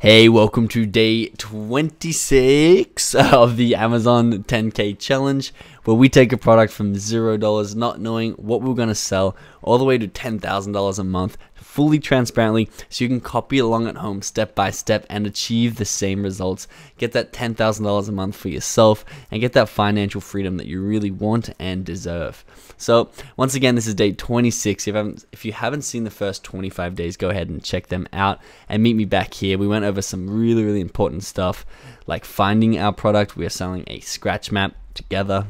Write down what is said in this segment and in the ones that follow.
Hey, welcome to day 26 of the Amazon 10K challenge, where we take a product from $0, not knowing what we're going to sell, all the way to $10,000 a month, fully transparently, so you can copy along at home step by step and achieve the same results. Get that $10,000 a month for yourself and get that financial freedom that you really want and deserve. So once again, this is day 26. If you haven't seen the first 25 days, go ahead and check them out and meet me back here. We went over some really important stuff like finding our product. We are selling a scratch map together.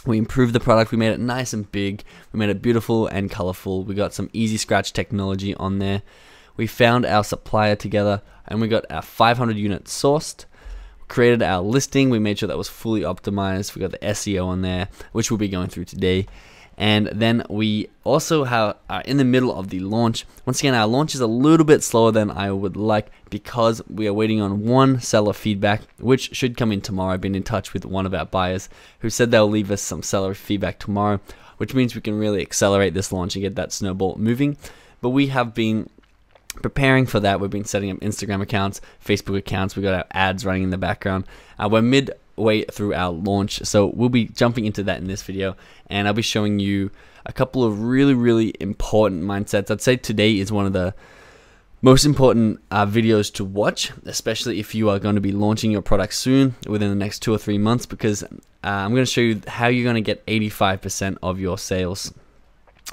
We improved the product. We made it nice and big. We made it beautiful and colorful. We got some easy scratch technology on there. We found our supplier together and we got our 500 units sourced. Created our listing. We made sure that was fully optimized. We got the SEO on there, which we'll be going through today. And then we also are in the middle of the launch. Once again, our launch is a little bit slower than I would like because we are waiting on one seller feedback, which should come in tomorrow. I've been in touch with one of our buyers who said they'll leave us some seller feedback tomorrow, which means we can really accelerate this launch and get that snowball moving. But we have been preparing for that. We've been setting up Instagram accounts, Facebook accounts. We got our ads running in the background. We're midway through our launch, so we'll be jumping into that in this video, and I'll be showing you a couple of really important mindsets. I'd say today is one of the most important videos to watch, especially if you are going to be launching your product soon within the next 2 or 3 months, because I'm going to show you how you're going to get 85% of your sales.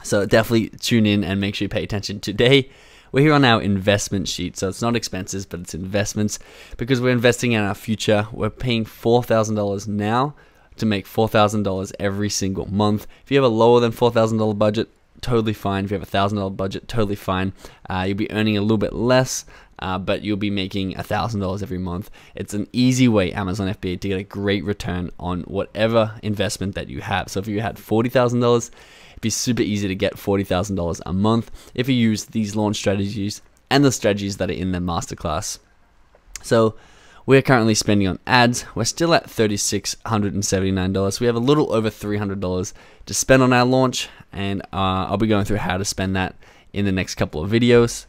So definitely tune in and make sure you pay attention today. We're here on our investment sheet, so it's not expenses, but it's investments because we're investing in our future. We're paying $4,000 now to make $4,000 every single month. If you have a lower than $4,000 budget, totally fine. If you have a $1,000 budget, totally fine. You'll be earning a little bit less, but you'll be making $1,000 every month. It's an easy way, Amazon FBA, to get a great return on whatever investment that you have. So if you had $40,000, it'd be super easy to get $40,000 a month if you use these launch strategies and the strategies that are in the masterclass. So we're currently spending on ads. We're still at $3,679. We have a little over $300 to spend on our launch, and I'll be going through how to spend that in the next couple of videos.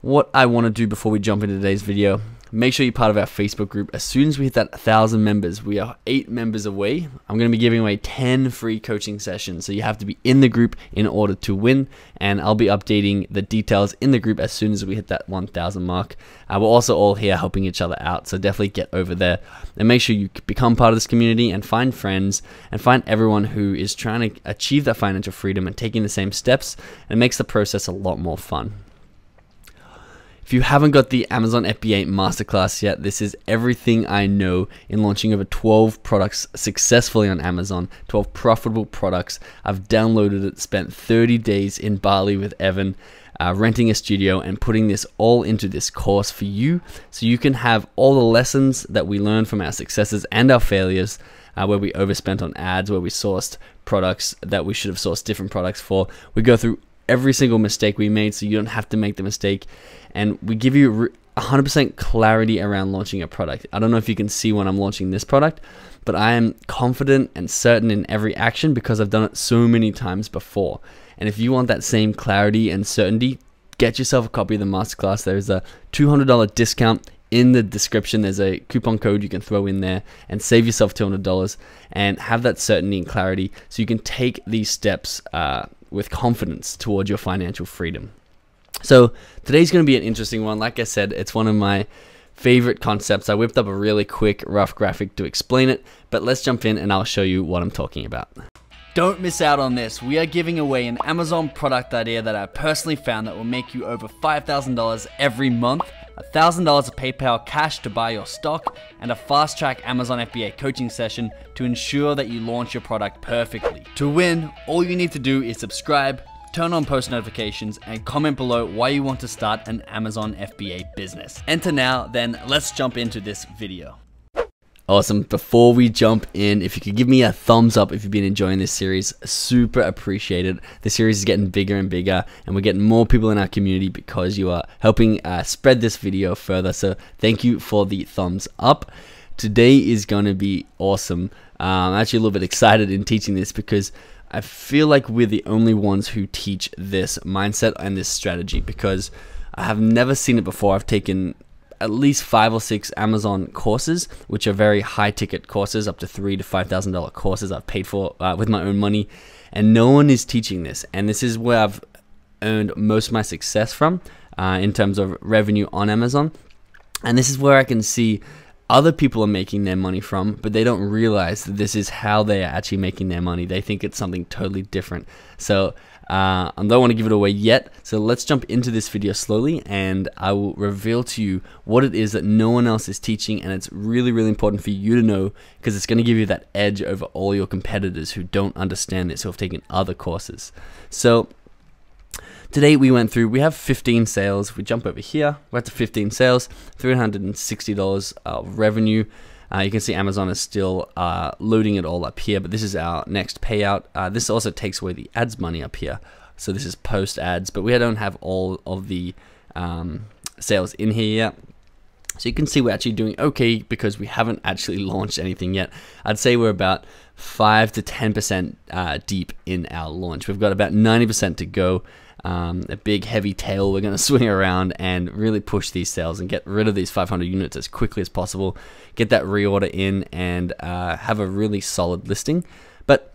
What I want to do before we jump into today's video, make sure you're part of our Facebook group. As soon as we hit that 1,000 members, we are 8 members away. I'm going to be giving away 10 free coaching sessions. So you have to be in the group in order to win. And I'll be updating the details in the group as soon as we hit that 1,000 mark. We're also all here helping each other out. So definitely get over there and make sure you become part of this community and find friends and find everyone who is trying to achieve that financial freedom and taking the same steps. And it makes the process a lot more fun. If you haven't got the Amazon FBA Masterclass yet, this is everything I know in launching over 12 products successfully on Amazon, 12 profitable products. I've downloaded it, spent 30 days in Bali with Evan, renting a studio and putting this all into this course for you so you can have all the lessons that we learned from our successes and our failures, where we overspent on ads, where we sourced products that we should have sourced different products for. We go through every single mistake we made so you don't have to make the mistake, and we give you 100% clarity around launching a product. I don't know if you can see when I'm launching this product, but I am confident and certain in every action because I've done it so many times before. And if you want that same clarity and certainty, get yourself a copy of the masterclass. There's a $200 discount in the description. There's a coupon code you can throw in there and save yourself $200 and have that certainty and clarity so you can take these steps with confidence toward your financial freedom. So today's going to be an interesting one. Like I said, it's one of my favorite concepts. I whipped up a really quick rough graphic to explain it, but let's jump in and I'll show you what I'm talking about. Don't miss out on this. We are giving away an Amazon product idea that I personally found that will make you over $5,000 every month, $1,000 of PayPal cash to buy your stock, and a fast-track Amazon FBA coaching session to ensure that you launch your product perfectly. To win, all you need to do is subscribe, turn on post notifications, and comment below why you want to start an Amazon FBA business. Enter now, then let's jump into this video. Awesome. Before we jump in, if you could give me a thumbs up if you've been enjoying this series, super appreciated. The series is getting bigger and bigger, and we're getting more people in our community because you are helping spread this video further. So thank you for the thumbs up. Today is going to be awesome. I'm actually a little bit excited in teaching this because I feel like we're the only ones who teach this mindset and this strategy because I have never seen it before. I've taken at least 5 or 6 Amazon courses, which are very high ticket courses, up to $3,000 to $5,000 courses I've paid for with my own money, and no one is teaching this. And this is where I've earned most of my success from in terms of revenue on Amazon. And this is where I can see other people are making their money from, but they don't realize that this is how they are actually making their money. They think it's something totally different. So I don't want to give it away yet. So let's jump into this video slowly, and I will reveal to you what it is that no one else is teaching. And it's really, really important for you to know, because it's going to give you that edge over all your competitors who don't understand this, who have taken other courses. So today we have 15 sales. We jump over here, we're at to 15 sales, $360 of revenue. You can see Amazon is still loading it all up here, but this is our next payout. This also takes away the ads money up here. So this is post ads, but we don't have all of the sales in here yet. So you can see we're actually doing okay because we haven't actually launched anything yet. I'd say we're about 5 to 10% deep in our launch. We've got about 90% to go. A big heavy tail we're going to swing around and really push these sales and get rid of these 500 units as quickly as possible, get that reorder in, and have a really solid listing. But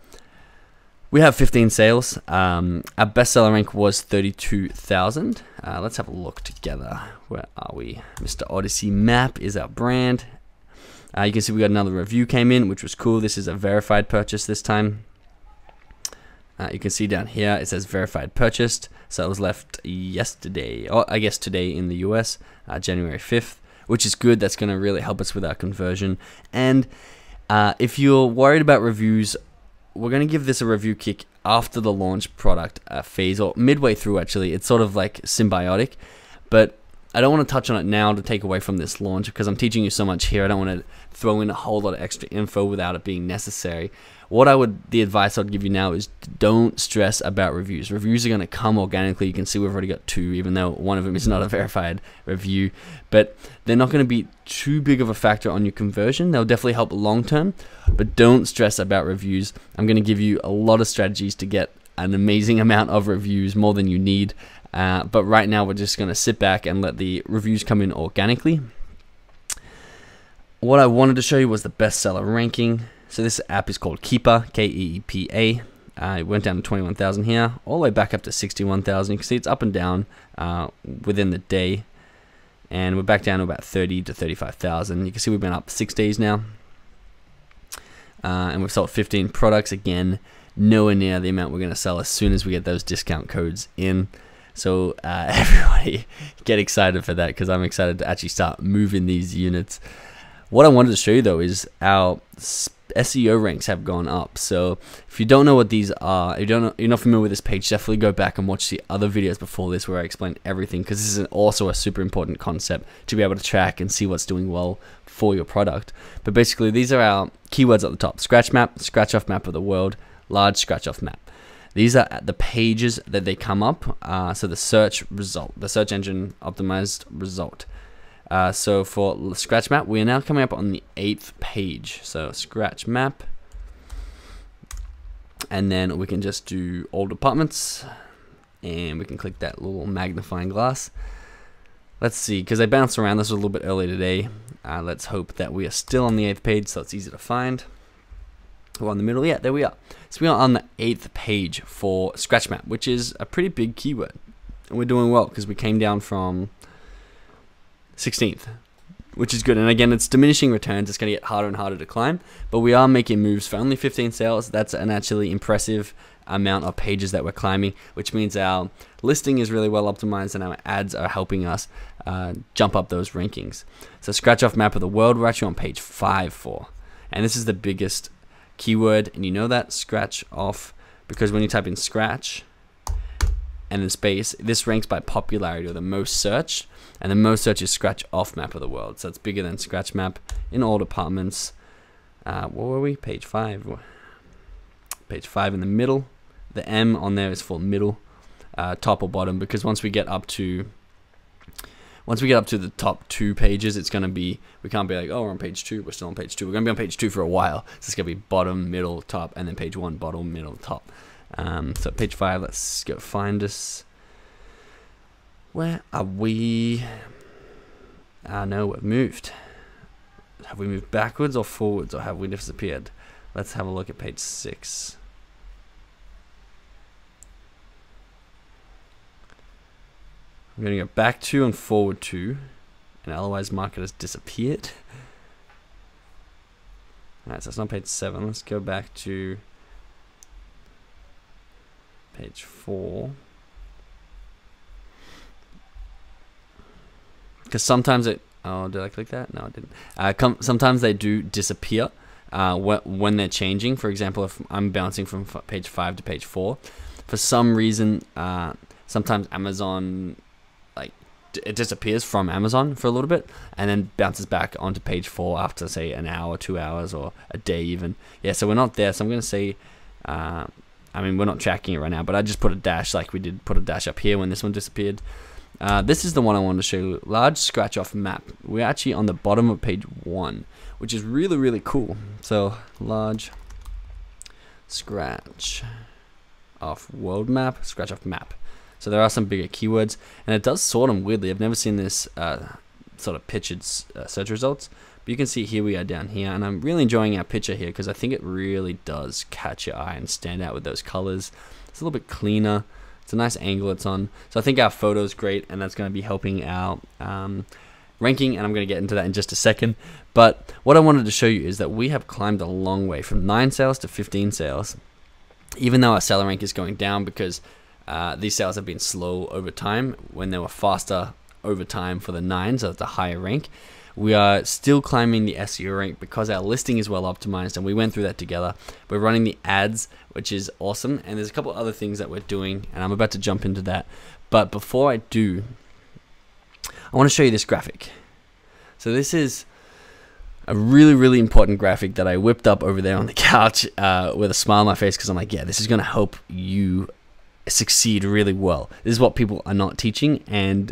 we have 15 sales. Our bestseller rank was 32,000. Let's have a look together. Where are we? Mr. Odyssey Map is our brand. You can see we got another review came in, which was cool. This is a verified purchase this time. You can see down here it says verified purchased, so it was left yesterday, or I guess today in the US, January 5th, which is good. That's going to really help us with our conversion. And if you're worried about reviews, we're going to give this a review kick after the launch product phase, or midway through actually. It's sort of like symbiotic, but I don't want to touch on it now to take away from this launch because I'm teaching you so much here. I don't want to throw in a whole lot of extra info without it being necessary. The advice I'd give you now is don't stress about reviews. Reviews are going to come organically. You can see we've already got 2, even though one of them is not a verified review, but they're not going to be too big of a factor on your conversion. They'll definitely help long term, but don't stress about reviews. I'm going to give you a lot of strategies to get an amazing amount of reviews, more than you need. But right now we're just going to sit back and let the reviews come in organically. What I wanted to show you was the bestseller ranking. So this app is called Keepa, K-E-E-P-A. It went down to 21,000 here, all the way back up to 61,000. You can see it's up and down within the day. And we're back down to about 30 to 35,000. You can see we've been up 6 days now. And we've sold 15 products. Again, nowhere near the amount we're going to sell as soon as we get those discount codes in. So everybody get excited for that, because I'm excited to actually start moving these units. What I wanted to show you though is our SEO ranks have gone up. So if you don't know what these are, you're not familiar with this page, definitely go back and watch the other videos before this where I explain everything, because this is also a super important concept to be able to track and see what's doing well for your product. But basically these are our keywords at the top: scratch map, scratch off map of the world, large scratch off map. These are the pages that they come up. So the search result, the search engine optimized result. So for scratch map, we are now coming up on the 8th page. So scratch map, and then we can just do all departments, and we can click that little magnifying glass. Let's see, because I bounced around this a little bit earlier today. Let's hope that we are still on the 8th page, so it's easy to find. We're on the middle. Yeah, there we are. So we are on the 8th page for scratch map, which is a pretty big keyword, and we're doing well because we came down from 16th, which is good. And again, it's diminishing returns. It's going to get harder and harder to climb, but we are making moves. For only 15 sales, that's an actually impressive amount of pages that we're climbing, which means our listing is really well optimized and our ads are helping us jump up those rankings. So scratch off map of the world, we're actually on page 5 for, and this is the biggest keyword, and you know that, scratch off, because when you type in scratch and then space, this ranks by popularity, or the most searched, and the most search is scratch off map of the world. So it's bigger than scratch map in all departments. What were we? Page 5. Page 5 in the middle. The M on there is for middle, top or bottom, because once we get up to the top 2 pages, it's going to be, we can't be like, oh, we're on page 2, we're still on page 2. We're going to be on page 2 for a while. So it's going to be bottom, middle, top, and then page 1, bottom, middle, top. So page 5, let's go find us. Where are we? No, we've moved. Have we moved backwards or forwards, or have we disappeared? Let's have a look at page 6. I'm going to go back 2 and forward 2, and otherwise market has disappeared. Alright, so it's not page 7. Let's go back to page 4. Because sometimes it... Oh, did I click that? No, I didn't. Sometimes they do disappear when they're changing. For example, if I'm bouncing from page 5 to page 4, for some reason, sometimes Amazon... it disappears from Amazon for a little bit and then bounces back onto page 4 after, say, an hour, 2 hours, or a day even. Yeah, so we're not there. So I'm going to say, I mean, we're not tracking it right now, but I just put a dash like we did put a dash up here when this one disappeared. This is the one I wanted to show you. Large scratch off map. We're actually on the bottom of page 1, which is really, really cool. So large scratch off world map, scratch off map. So there are some bigger keywords, and it does sort them weirdly. I've never seen this sort of pictured search results, but you can see here we are down here, and I'm really enjoying our picture here because I think it really does catch your eye and stand out with those colors. It's a little bit cleaner. It's a nice angle it's on. So I think our photo is great, and that's going to be helping our ranking, and I'm going to get into that in just a second. But what I wanted to show you is that we have climbed a long way from 9 sales to 15 sales, even though our seller rank is going down because these sales have been slow over time when they were faster over time for the 9, so it's a higher rank. We are still climbing the SEO rank because our listing is well optimized, and we went through that together. We're running the ads, which is awesome, and there's a couple other things that we're doing, and I'm about to jump into that. But before I do, I want to show you this graphic. So this is a really, really important graphic that I whipped up over there on the couch with a smile on my face because I'm like, yeah, this is going to help you succeed really well. This is what people are not teaching, and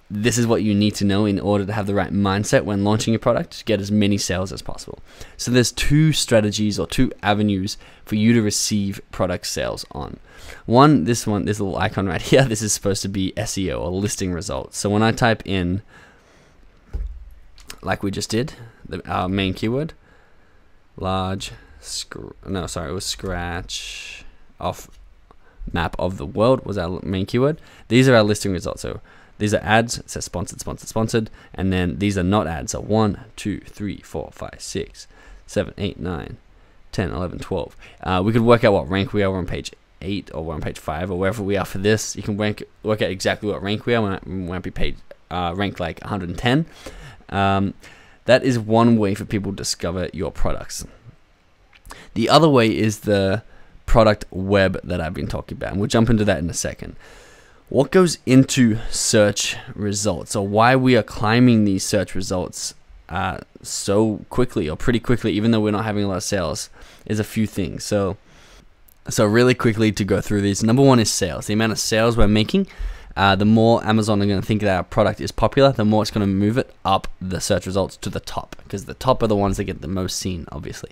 this is what you need to know in order to have the right mindset when launching your product to get as many sales as possible. So there's 2 strategies or 2 avenues for you to receive product sales on. This little icon right here, this is supposed to be SEO or listing results. So when I type in, like we just did, our main keyword, large, it was scratch off map of the world was our main keyword. These are our listing results. So these are ads. It says sponsored, sponsored, sponsored, and then these are not ads. So 1, 2, 3, 4, 5, 6, 7, 8, 9, 10, 11, 12. We could work out what rank we are. We're on page 8 or we're on page 5 or wherever we are for this. You can work out exactly what rank we are. We might be paid rank like 110. That is one way for people to discover your products. The other way is the product web that I've been talking about, and we'll jump into that in a second. What goes into search results, or why we are climbing these search results so quickly or pretty quickly, even though we're not having a lot of sales, is a few things. So really quickly to go through these. Number 1 is sales. The amount of sales we're making, the more Amazon are going to think that our product is popular, the more it's going to move it up the search results to the top, because the top are the ones that get the most seen, obviously.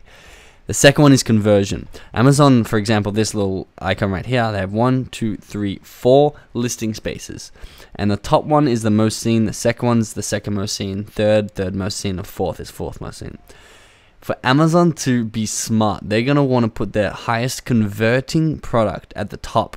The second one is conversion. Amazon, for example, this little icon right here, they have 1, 2, 3, 4 listing spaces. And the top one is the most seen, the second one's the second most seen, third most seen, and fourth is fourth most seen. For Amazon to be smart, they're going to want to put their highest converting product at the top.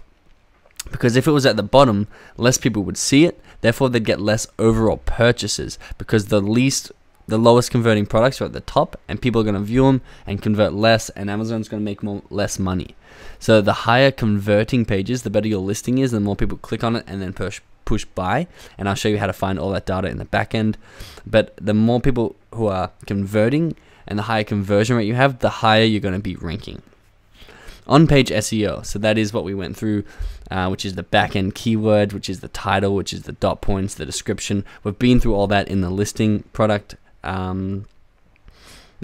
Because if it was at the bottom, less people would see it, therefore they'd get less overall purchases, because the lowest converting products are at the top, and people are going to view them and convert less, and Amazon's going to make less money. So the higher converting pages, the better your listing is, the more people click on it and then push buy, and I'll show you how to find all that data in the back end. But the more people who are converting and the higher conversion rate you have, the higher you're going to be ranking. On-page SEO, so that is what we went through, which is the back-end keyword, which is the title, which is the dot points, the description. We've been through all that in the listing product, the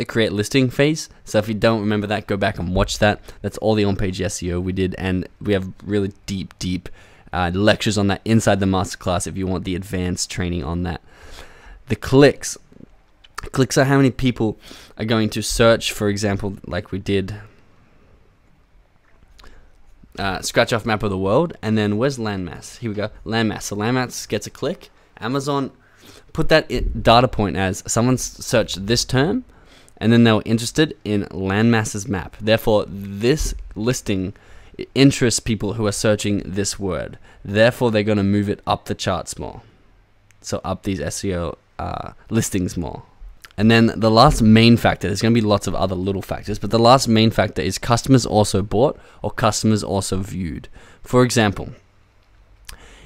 create listing phase. So if you don't remember that, go back and watch that. That's all the on-page SEO we did, and we have really deep lectures on that inside the masterclass if you want the advanced training on that. The clicks are how many people are going to search, for example, like we did, scratch off map of the world, and then where's landmass? Here we go, landmass. So landmass gets a click. Amazon put that data point as someone searched this term, and then they were interested in landmasses map. Therefore, this listing interests people who are searching this word. Therefore, they're going to move it up the charts more. So up these SEO listings more. And then the last main factor, there's going to be lots of other little factors, but the last main factor is customers also bought or customers also viewed. For example,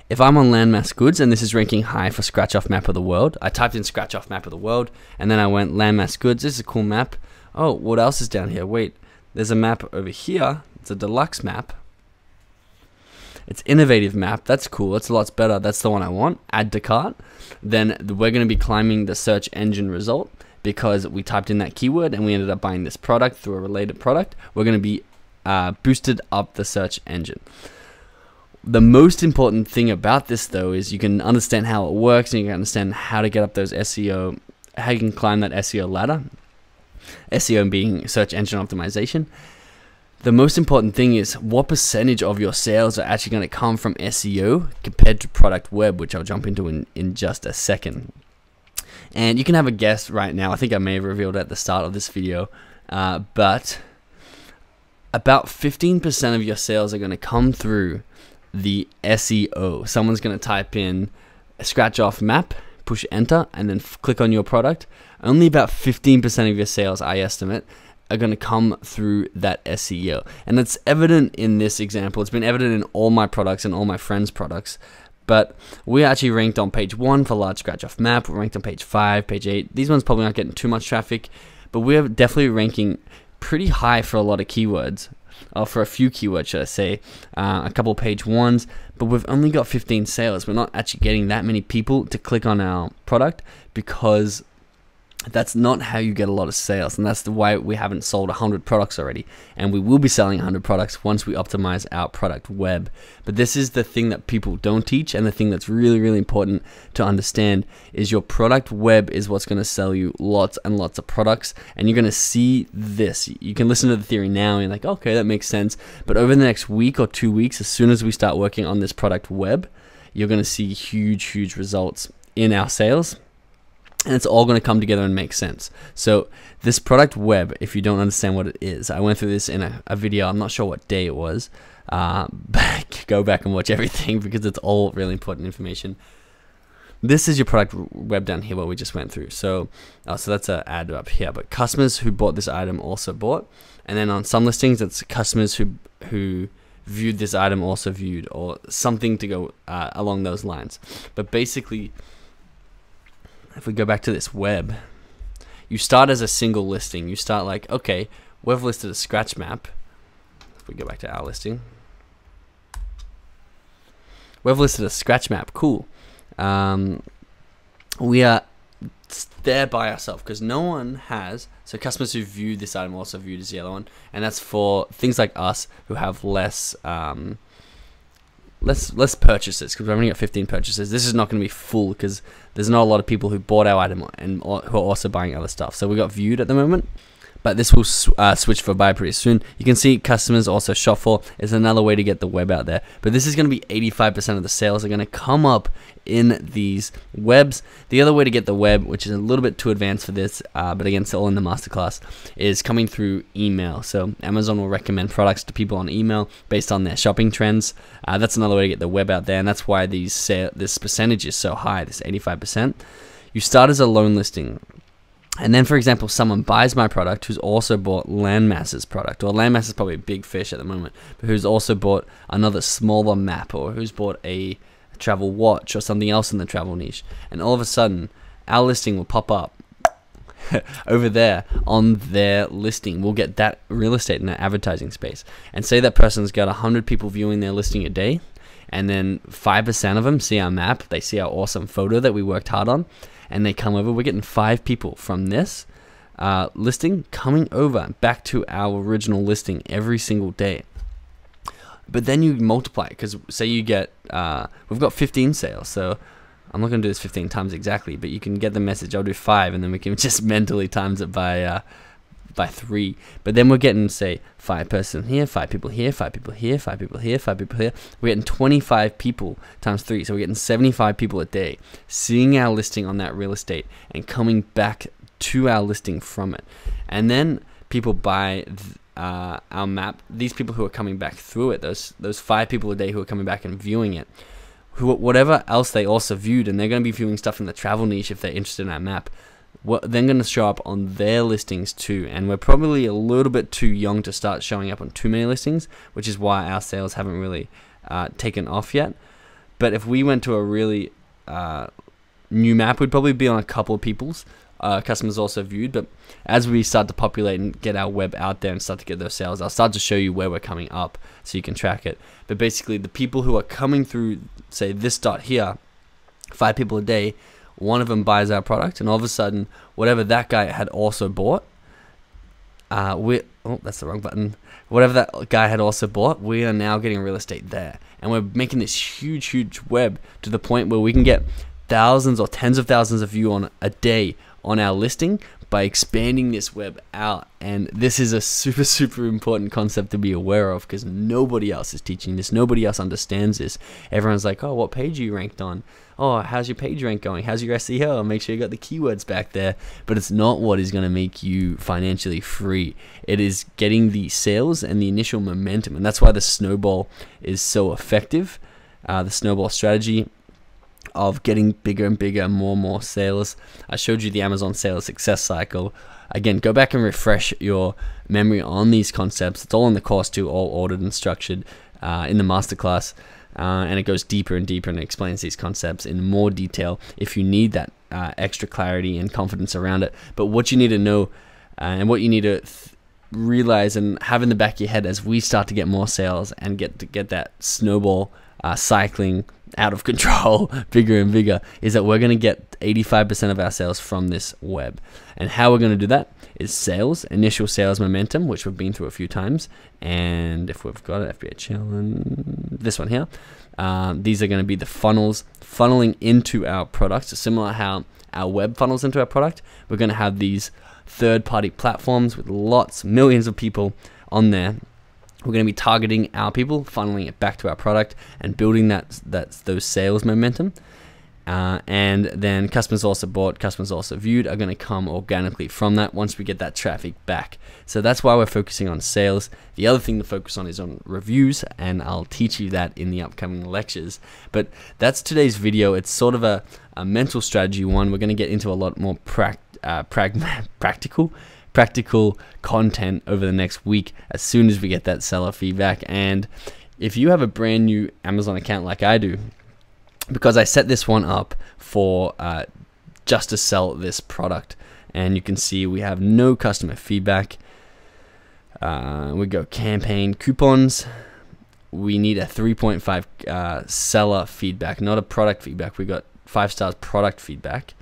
if I'm on landmass goods and this is ranking high for scratch off map of the world, I typed in scratch off map of the world and then I went landmass goods. This is a cool map. Oh, what else is down here? Wait, there's a map over here. It's a deluxe map. It's innovative map. That's cool. That's a lot better. That's the one I want. Add to cart. Then we're going to be climbing the search engine result because we typed in that keyword and we ended up buying this product through a related product. We're going to be boosted up the search engine. The most important thing about this though is you can understand how it works and you can understand how to get up those SEO, how you can climb that SEO ladder. SEO being search engine optimization. The most important thing is what percentage of your sales are actually going to come from SEO compared to product web, which I'll jump into in just a second. And you can have a guess right now. I think I may have revealed it at the start of this video, but about 15% of your sales are going to come through the SEO. Someone's going to type in a scratch off map, push enter, and then click on your product. Only about 15% of your sales, I estimate, are going to come through that SEO. And it's evident in this example. It's been evident in all my products and all my friends' products. But we actually ranked on page 1 for large scratch off map. We're ranked on page 5, page 8. These ones probably not getting too much traffic, but we're definitely ranking pretty high for a lot of keywords. Or for a few keywords, should I say, a couple page 1s, but we've only got 15 sales. We're not actually getting that many people to click on our product because that's not how you get a lot of sales, and that's why we haven't sold 100 products already, and we will be selling 100 products once we optimize our product web. But this is the thing that people don't teach, and the thing that's really, really important to understand is your product web is what's going to sell you lots and lots of products, and you're going to see this. You can listen to the theory now and you're like, okay, that makes sense, but over the next week or 2 weeks, as soon as we start working on this product web, you're going to see huge results in our sales. And it's all going to come together and make sense. So this product web, if you don't understand what it is, I went through this in a video. I'm not sure what day it was. Go back and watch everything because it's all really important information. This is your product web down here, what we just went through. So that's an ad up here. But customers who bought this item also bought. And then on some listings, it's customers who viewed this item also viewed, or something to go along those lines. But basically, if we go back to this web, you start as a single listing. You start like, okay, we've listed a scratch map. If we go back to our listing, we've listed a scratch map. Cool. We are there by ourselves because no one has. So customers who viewed this item also viewed as the other one, and that's for things like us who have less purchases, because we've only got 15 purchases. This is not going to be full because there's not a lot of people who bought our item and who are also buying other stuff. So we got viewed at the moment, but this will switch for buy pretty soon. You can see customers also shop for is another way to get the web out there. But this is going to be 85% of the sales are going to come up in these webs. The other way to get the web, which is a little bit too advanced for this, but again, it's all in the masterclass, is coming through email. So Amazon will recommend products to people on email based on their shopping trends. That's another way to get the web out there, and that's why this percentage is so high, this 85%. You start as a lone listing. And then, for example, someone buys my product who's also bought Landmass's product, or Landmass is probably a big fish at the moment, but who's also bought another smaller map, or who's bought a travel watch or something else in the travel niche. And all of a sudden, our listing will pop up over there on their listing. We'll get that real estate in that advertising space. And say that person's got 100 people viewing their listing a day, and then 5% of them see our map, they see our awesome photo that we worked hard on, and they come over. We're getting 5 people from this listing coming over back to our original listing every single day. But then you multiply it, because say you get, we've got 15 sales, so I'm not going to do this 15 times exactly, but you can get the message. I'll do 5, and then we can just mentally times it by by 3, but then we're getting, say, 5 person here, 5 people here, 5 people here, 5 people here, 5 people here. We're getting 25 people times 3, so we're getting 75 people a day seeing our listing on that real estate and coming back to our listing from it. And then people buy our map. These people who are coming back through it, those 5 people a day who are coming back and viewing it, whatever else they also viewed, and they're going to be viewing stuff in the travel niche if they're interested in that map, they're going to show up on their listings too. And we're probably a little bit too young to start showing up on too many listings, which is why our sales haven't really taken off yet. But if we went to a really new map, we'd probably be on a couple of people's customers also viewed. But as we start to populate and get our web out there and start to get those sales, I'll start to show you where we're coming up so you can track it. But basically, the people who are coming through, say, this dot here, 5 people a day, one of them buys our product, and all of a sudden, whatever that guy had also bought, oh, that's the wrong button. Whatever that guy had also bought, we are now getting real estate there. And we're making this huge, huge web to the point where we can get thousands or tens of thousands of views on a day on our listing by expanding this web out. And this is a super, super important concept to be aware of, because nobody else is teaching this. Nobody else understands this. Everyone's like, oh, what page are you ranked on? Oh, how's your page rank going? How's your SEO? Make sure you got the keywords back there. But it's not what is going to make you financially free. It is getting the sales and the initial momentum. And that's why the snowball is so effective. The snowball strategy of getting bigger and bigger, more and more sales. I showed you the Amazon sales success cycle. Again, go back and refresh your memory on these concepts. It's all in the course too, all ordered and structured in the masterclass. And it goes deeper and deeper and explains these concepts in more detail if you need that extra clarity and confidence around it. But what you need to know and what you need to realize and have in the back of your head as we start to get more sales and get that snowball cycling out of control, bigger and bigger, is that we're going to get 85% of our sales from this web. And how we're going to do that is sales, initial sales momentum, which we've been through a few times. And if we've got it, FBA challenge, this one here, these are going to be the funnels funneling into our product. So similar how our web funnels into our product, we're going to have these third-party platforms with millions of people on there. We're going to be targeting our people, funneling it back to our product, and building those sales momentum. And then customers also bought, customers also viewed are going to come organically from that once we get that traffic back. So that's why we're focusing on sales. The other thing to focus on is on reviews, and I'll teach you that in the upcoming lectures. But that's today's video. It's sort of a mental strategy one. We're going to get into a lot more practical content over the next week as soon as we get that seller feedback. And if you have a brand new Amazon account like I do, because I set this one up for just to sell this product, and you can see we have no customer feedback. We go campaign coupons. We need a 3.5 seller feedback, not a product feedback. We got 5 stars product feedback.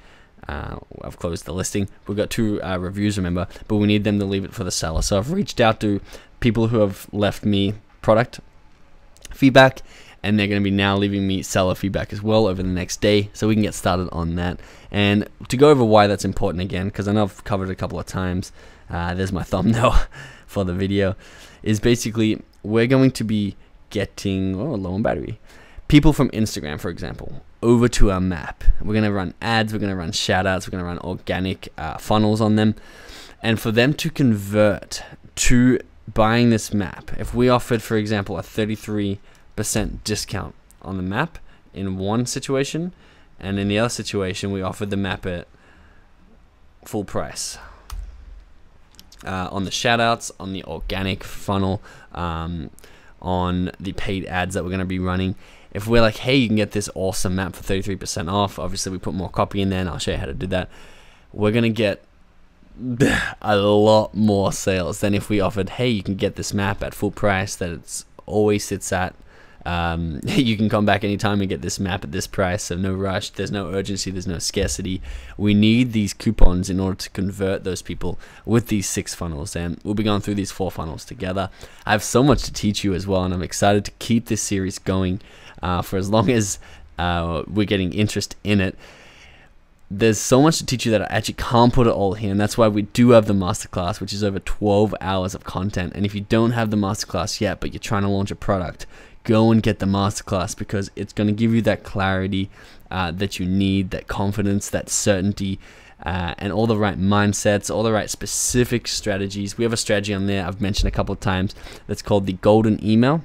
I've closed the listing. We've got 2 reviews, remember, but we need them to leave it for the seller. So I've reached out to people who have left me product feedback, and they're going to be now leaving me seller feedback as well over the next day, so we can get started on that. And to go over why that's important again, because I know I've covered it a couple of times, there's my thumbnail for the video, is basically we're going to be getting, low on battery, people from Instagram, for example, over to our map. We're going to run ads, we're going to run shout outs, we're going to run organic funnels on them. And for them to convert to buying this map, if we offered, for example, a 33% discount on the map in one situation, and in the other situation we offered the map at full price, on the shout outs, on the organic funnel, on the paid ads that we're going to be running, if we're like, hey, you can get this awesome map for 33% off, obviously we put more copy in there, and I'll show you how to do that, we're going to get a lot more sales than if we offered, hey, you can get this map at full price that it's always sits at. You can come back anytime and get this map at this price, so no rush, there's no urgency, there's no scarcity. We need these coupons in order to convert those people with these 6 funnels, and we'll be going through these 4 funnels together. I have so much to teach you as well, and I'm excited to keep this series going for as long as we're getting interest in it. there's so much to teach you that I actually can't put it all here, and that's why we do have the masterclass, which is over 12 hours of content. And if you don't have the masterclass yet, but you're trying to launch a product, go and get the masterclass, because it's going to give you that clarity that you need, that confidence, that certainty, and all the right mindsets, all the right specific strategies. We have a strategy on there I've mentioned a couple of times that's called the golden email,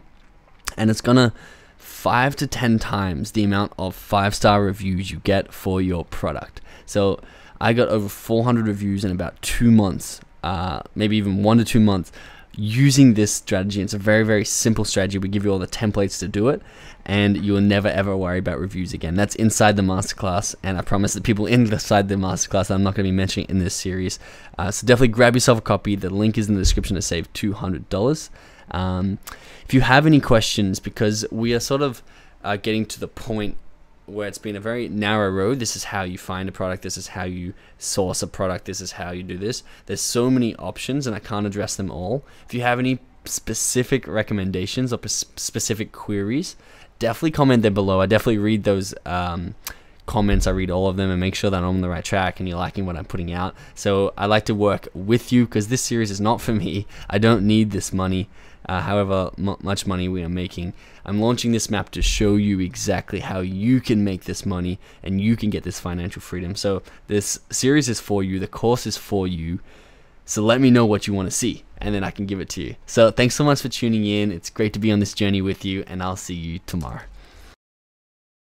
and it's gonna 5 to 10 times the amount of 5-star reviews you get for your product. So I got over 400 reviews in about 2 months, maybe even 1 to 2 months, using this strategy. It's a very, very simple strategy. We give you all the templates to do it, and you will never ever worry about reviews again. That's inside the masterclass, and I promise that people inside the masterclass I'm not going to be mentioning in this series. So definitely grab yourself a copy. The link is in the description to save $200. If you have any questions, because we are sort of getting to the point where it's been a very narrow road. This is how you find a product. This is how you source a product. This is how you do this. There's so many options, and I can't address them all. If you have any specific recommendations or specific queries, definitely comment there below. I definitely read those comments. I read all of them and make sure that I'm on the right track and you're liking what I'm putting out. So I like to work with you, because this series is not for me. I don't need this money. However much money we are making, I'm launching this map to show you exactly how you can make this money and you can get this financial freedom. So this series is for you. The course is for you. So let me know what you want to see, and then I can give it to you. So thanks so much for tuning in. It's great to be on this journey with you, and I'll see you tomorrow.